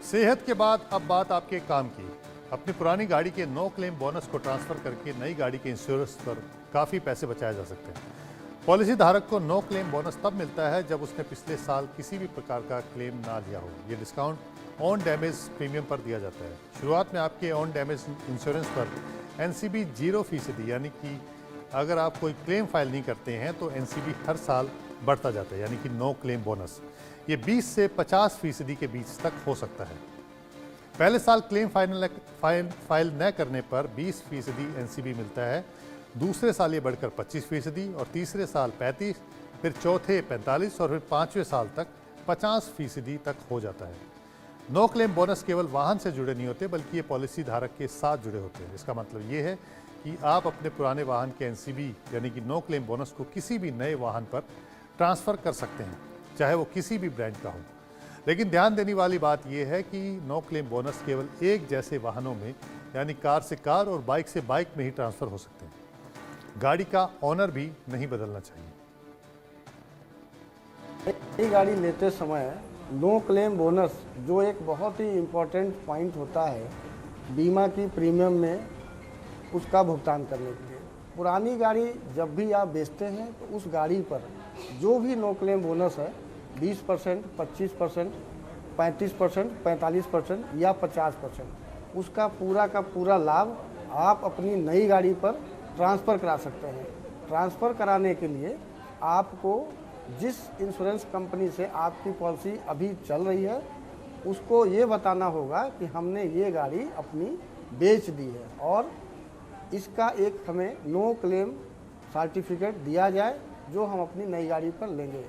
सेहत के बाद अब बात आपके काम की। अपनी पुरानी गाड़ी के नो क्लेम बोनस को ट्रांसफर करके नई गाड़ी के इंश्योरेंस पर काफ़ी पैसे बचाए जा सकते हैं। पॉलिसी धारक को नो क्लेम बोनस तब मिलता है जब उसने पिछले साल किसी भी प्रकार का क्लेम ना लिया हो। ये डिस्काउंट ऑन डैमेज प्रीमियम पर दिया जाता है। शुरुआत में आपके ऑन डैमेज इंश्योरेंस पर एनसीबी 0% यानी कि अगर आप कोई क्लेम फाइल नहीं करते हैं तो एनसीबी हर साल बढ़ता जाता है, यानी कि नो क्लेम बोनस ये 20 से 50% के बीच तक हो सकता है। पहले साल क्लेम फाइल न करने पर 20% एनसीबी मिलता है, दूसरे साल ये बढ़कर 25% और तीसरे साल 35%, फिर चौथे 45% और फिर पाँचवें साल तक 50% तक हो जाता है। नो क्लेम बोनस केवल वाहन से जुड़े नहीं होते बल्कि ये पॉलिसी धारक के साथ जुड़े होते हैं। इसका मतलब ये है कि आप अपने पुराने वाहन के एनसीबी यानी कि नो क्लेम बोनस को किसी भी नए वाहन पर ट्रांसफ़र कर सकते हैं, चाहे वो किसी भी ब्रांड का हो। लेकिन ध्यान देने वाली बात यह है कि नो क्लेम बोनस केवल एक जैसे वाहनों में यानी कार से कार और बाइक से बाइक में ही ट्रांसफ़र हो सकते हैं। गाड़ी का ऑनर भी नहीं बदलना चाहिए। नई गाड़ी लेते समय नो क्लेम बोनस जो एक बहुत ही इम्पोर्टेंट पॉइंट होता है बीमा की प्रीमियम में, उसका भुगतान करने के लिए पुरानी गाड़ी जब भी आप बेचते हैं तो उस गाड़ी पर जो भी नो क्लेम बोनस है 20%, 25%, 35%, 45% या 50%, उसका पूरा का पूरा लाभ आप अपनी नई गाड़ी पर ट्रांसफ़र करा सकते हैं। ट्रांसफ़र कराने के लिए आपको जिस इंश्योरेंस कंपनी से आपकी पॉलिसी अभी चल रही है उसको ये बताना होगा कि हमने ये गाड़ी अपनी बेच दी है और इसका एक हमें नो क्लेम सर्टिफिकेट दिया जाए जो हम अपनी नई गाड़ी पर लेंगे।